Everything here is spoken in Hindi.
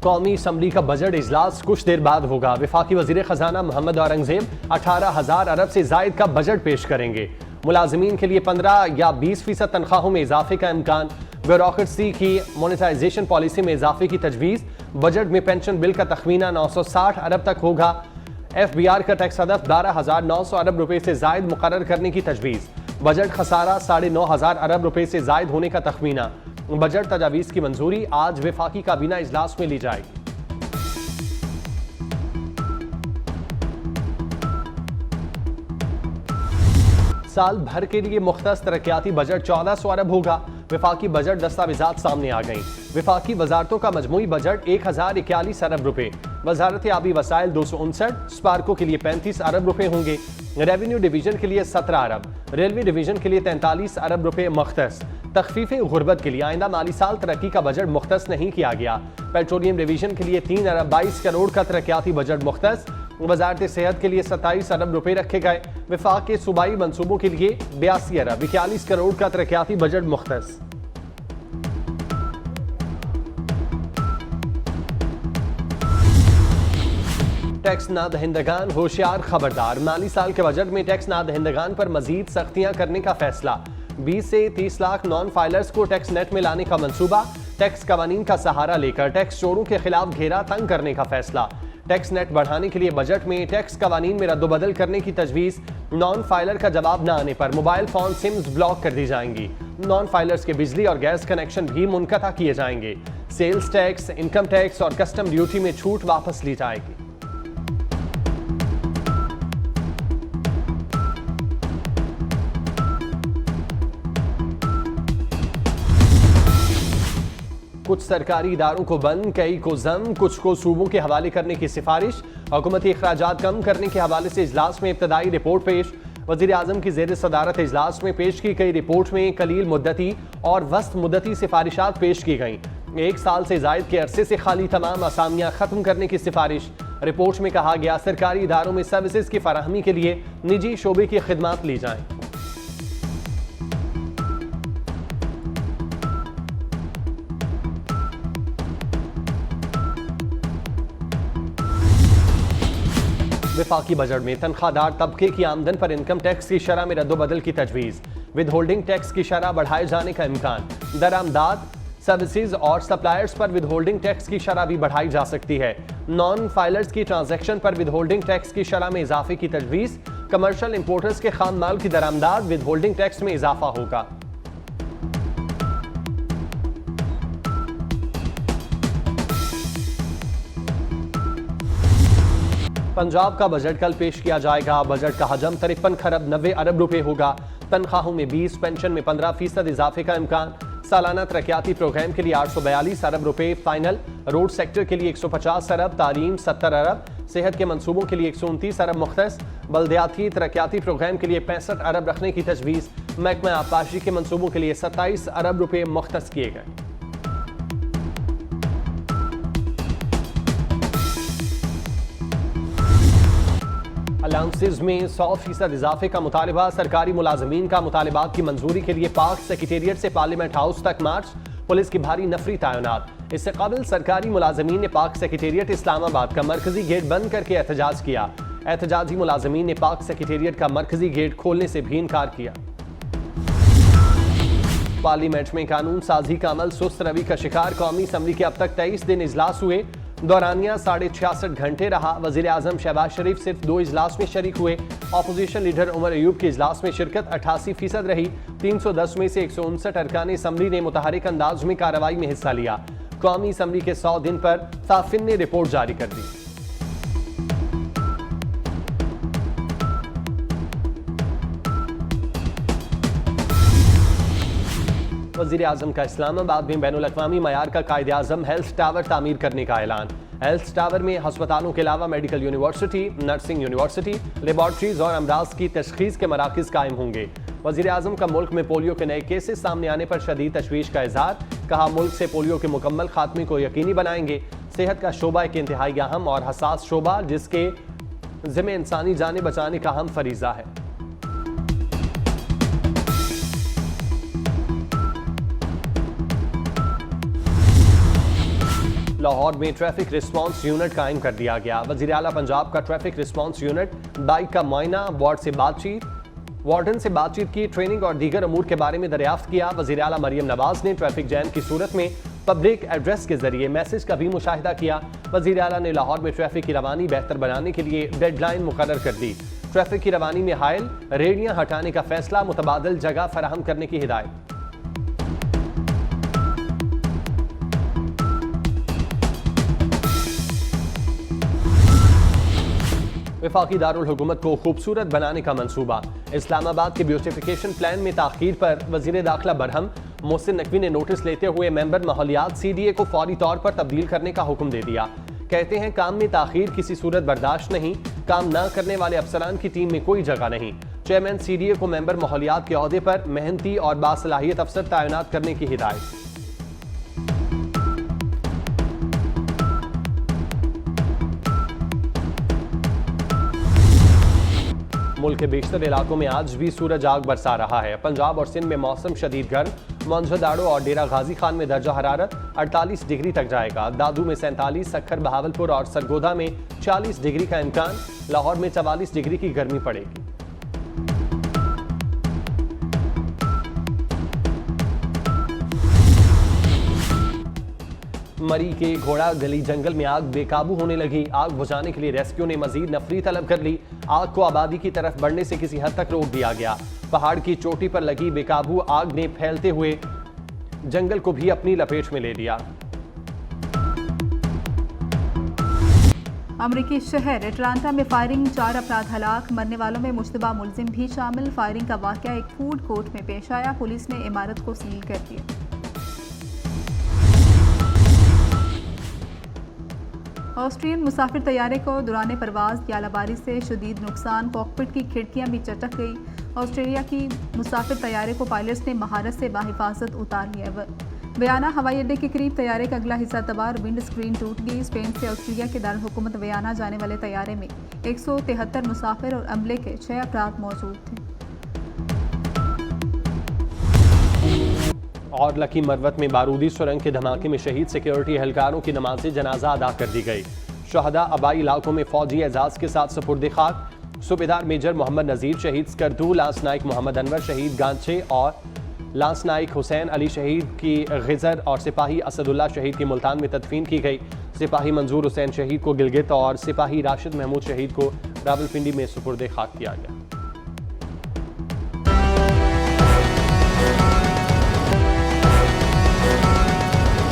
कौमी असम्बली का बजट इजलास कुछ देर बाद होगा। वफाकी वजीर खजाना मोहम्मद औरंगजेब 18,000 अरब से जायद का बजट पेश करेंगे। मुलाजमीन के लिए 15 या 20% तनख्वाहों में इजाफे का इम्कान। ब्यूरोक्रेसी की मोनेटाइजेशन पॉलिसी में इजाफे की तजवीज़। बजट में पेंशन बिल का तखमीना 960 अरब तक होगा। FBR का टैक्स हदफ 12,900 अरब रुपए से जायद मुकर्रर करने की तजवीज़। बजट खसारा 9,500 अरब रुपए से जायद होने का तखमीना। बजट तजावीज़ की मंजूरी आज वफाकी काबीना इजलास में ली जाएगी। साल भर के लिए मुख्तस तरक्याती बजट 1400 अरब होगा। वफाकी बजट दस्तावेजात सामने आ गई। वफाकी वजारतों का मजमूई बजट 1041 अरब रुपए। वजारत आबी वसाइल 259, स्पार्को के लिए 35 अरब रुपए होंगे। रेवेन्यू डिवीजन के लिए 17 अरब, रेलवे डिवीजन के लिए 43 अरब रुपए मुख्तस। तखफीफ गुर्बत के लिए आइंदा माली साल तरक्की का बजट मुख्तस नहीं किया गया। पेट्रोलियम डिवीजन के लिए 3 अरब 22 करोड़ का तरक्याती बजट मुख्तस। वजारत सेहत के लिए 27 अरब रुपए रखे गए। विफाक के सूबाई मनसूबों के लिए 82 अरब 41 करोड़ का तरक्याती बजट मुख्तस। टैक्स ना दहिंदगान होशियार खबरदार। माली साल के बजट में टैक्स ना दहिंदगान पर मजीद सख्तियां करने का फैसला। 20 से 30 लाख नॉन फाइलर्स को टैक्स नेट में लाने का मंसूबा। टैक्स कवानीन का सहारा लेकर टैक्स चोरों के खिलाफ घेरा तंग करने का फैसला। टैक्स नेट बढ़ाने के लिए बजट में टैक्स कवानीन में रद्दोबदल करने की तजवीज़। नॉन फाइलर का जवाब न आने पर मोबाइल फोन सिम्स ब्लॉक कर दी जाएंगी। नॉन फाइलर्स के बिजली और गैस कनेक्शन भी मुनक़ता किए जाएंगे। सेल्स टैक्स, इनकम टैक्स और कस्टम ड्यूटी में छूट वापस ली जाएगी। कुछ सरकारी इदारों को बंद, कई को जम, कुछ को सूबों के हवाले करने की सिफारिश। हुकूमती अखराजात कम करने के हवाले से इजलास में इब्तदाई रिपोर्ट पेश। वज़ीर आज़म की ज़ेर सदारत इजलास में पेश की गई रिपोर्ट में कलील मुद्दती और वस्त मुद्दती सिफारिशात पेश की गईं। 1 साल से जायद के अरसे से खाली तमाम असामियाँ ख़त्म करने की सिफारिश। रिपोर्ट में कहा गया सरकारी इदारों में सर्विसेज की फराहमी के लिए निजी शोबे की खिदमात ली जाएँ। वफाकी बजट में तनख्वाहदार तबके की आमदन पर इनकम टैक्स की शरह में रद्दोबदल की तजवीज़। विद होल्डिंग टैक्स की शरह बढ़ाए जाने का इम्कान। दरामदाद, सर्विसेज और सप्लायर्स पर विद होल्डिंग टैक्स की शरह भी बढ़ाई जा सकती है। नॉन फाइलर्स की ट्रांजैक्शन पर विद होल्डिंग टैक्स की शरह में इजाफे की तजवीज़। कमर्शियल इंपोर्टर्स के खाम माल की दरामदाद विद होल्डिंग टैक्स में इजाफा होगा। पंजाब का बजट कल पेश किया जाएगा। बजट का हजम 53 खरब 90 अरब रुपए होगा। तनख्वाहों में 20, पेंशन में 15% इजाफे का इम्कान। सालाना तरक्याती प्रोग्राम के लिए 842 अरब रुपए फाइनल। रोड सेक्टर के लिए 150 अरब, तालीम 70 अरब, सेहत के मंसूबों के लिए 129 अरब मुख्तस। बल्दियाती तरक्याती प्रोग्राम के लिए 65 अरब रखने की तजवीज़। महकमा आबपाशी के मंसूबों के लिए 27 अरब रुपए मुख्तस किए गए। अलाउंसेज में 100% इजाफे का मुतालबा। सरकारी मुलाजमीन का मुतालबात की मंजूरी के लिए पाक सेक्रेटेरिएट से पार्लियामेंट हाउस तक मार्च। पुलिस की भारी नफरी तैनात। इससे कबल सरकारी मुलाजमीन ने पाक सेक्रेटेरिएट इस्लामाबाद का मरकजी गेट बंद करके एहतजाज किया। एहतजाजी मुलाजमीन ने पाक सेक्रेटेरिएट का मरकजी गेट खोलने से भी इनकार किया। पार्लियामेंट में कानून साजी का अमल सुस्त रवि का शिकार। कौमी असम्बली के अब तक 23 दिन इजलास हुए। दौरानिया 66.5 घंटे रहा। वजीर आजम शहबाज शरीफ सिर्फ 2 इजलास में शरीक हुए। अपोजिशन लीडर उमर अयूब के इजलास में शिरकत 88% रही। 310 में से 159 अरकान असम्बली ने मुतहरिक अंदाज में कार्रवाई में हिस्सा लिया। कौमी असम्बली के 100 दिन पर साफिन ने रिपोर्ट जारी कर दी। वज़ीर आज़म का इस्लामाबाद में बैनुल अक़वामी मयार का कायदे आज़म हेल्थ टावर तामीर करने का ऐलान। हेल्थ टावर में हस्पतालों के अलावा medical university, nursing university, laboratories और अमराज की तशखीस के मराकज़ कायम होंगे। वज़ीर आज़म का मुल्क में पोलियो के नए केसेस सामने आने पर शदीद तशवीश का इज़हार। कहा मुल्क से पोलियो के मुकम्मल खात्मे को यकीनी बनाएंगे। सेहत का शोबा एक इंतहाई अहम और हसास शोबा जिसके ज़िम्मे इंसानी जानें बचाने का अहम फरीज़ा है। लाहौर में ट्रैफिक रिस्पांस यूनिट कायम कर दिया गया। वज़ीर आला पंजाब का ट्रैफिक रिस्पांस यूनिट, बाइक का मुआयना, वार्डन से बातचीत की, ट्रेनिंग और दीगर अमूर के बारे में दरियाफ्त किया। वज़ीर आला मरियम नवाज ने ट्रैफिक जैम की सूरत में पब्लिक एड्रेस के जरिए मैसेज का भी मुशाहिदा किया। वज़ीर आला ने लाहौर में ट्रैफिक की रवानी बेहतर बनाने के लिए डेडलाइन मुकर्रर कर दी। ट्रैफिक की रवानी में हायल रेडियां हटाने का फैसला, मुतबादिल जगह फराहम करने की हिदायत। वफाकी दारुल हुकूमत को खूबसूरत बनाने का मंसूबा। इस्लामाबाद के ब्यूटिफिकेशन प्लान में ताखीर पर वजीर दाखिला बरहम मोहसिन नकवी ने नोटिस लेते हुए मेंबर माहौलियात CDA को फौरी तौर पर तब्दील करने का हुक्म दे दिया। कहते हैं काम में ताखीर किसी सूरत बर्दाश्त नहीं, काम न करने वाले अफसरान की टीम में कोई जगह नहीं। चेयरमैन CDA को मेंबर माहौलियात के ओहदे पर मेहनती और बासलाहियत अफसर तैनात करने की हिदायत। मुल्क के बेशतर इलाकों में आज भी सूरज आग बरसा रहा है। पंजाब और सिंध में मौसम शदीद गर्म, मोहनजोदाड़ो और डेरा गाजी खान में दर्जा हरारत 48 डिग्री तक जाएगा। दादू में 47, सक्खर, बहावलपुर और सरगोधा में 40 डिग्री का इम्कान। लाहौर में 44 डिग्री की गर्मी पड़ेगी। मरी के घोड़ा गली जंगल में आग बेकाबू होने लगी। आग बुझाने के लिए रेस्क्यू ने मजीद नफरी तलब कर ली। आग को आबादी की तरफ बढ़ने से किसी हद तक रोक दिया गया। पहाड़ की चोटी पर लगी बेकाबू आग ने फैलते हुए जंगल को भी अपनी लपेट में ले लिया। अमरीकी शहर एटलांटा में फायरिंग, 4 अपराध हलाक, मरने वालों में मुश्तबा मुलजिम भी शामिल। फायरिंग का वाकया एक फूड कोर्ट में पेश आया। पुलिस ने इमारत को सील कर दिया। ऑस्ट्रियन मुसाफिर तैयारे को दौरान परवाज यालाबारी से शदीद नुकसान, कॉकपिट की खिड़कियां भी चटक गई। ऑस्ट्रेलिया की मुसाफिर तैयारे को पायलट्स ने महारत से बाहिफाजत उतार लिया। वियना हवाई अड्डे के करीब तैयारे का अगला हिस्सा तबाह, विंड स्क्रीन टूट गई। स्पेन से ऑस्ट्रेलिया के दारुल हुकूमत वियना जाने वाले तैयारे में 173 मुसाफिर और अमले के 6 अफराद मौजूद थे। और लकी मरवत में बारूदी सुरंग के धमाके में शहीद सिक्योरिटी एहलकारों की नमाज जनाजा अदा कर दी गई। शहदा आबाई इलाकों में फौजी एजाज के साथ सुपुर्द खाक। सूबेदार मेजर मोहम्मद नज़ीर शहीद स्कर्दू, लांस नाइक मोहम्मद अनवर शहीद गांचे और लांस नाइक हुसैन अली शहीद की गिजर और सिपाही असदुल्ला शहीद की मुल्तान में तदफीन की गई। सिपाही मंजूर हुसैन शहीद को गिलगित और सिपाही राशिद महमूद शहीद को रावलपिंडी में सुपुर्द खाक किया गया।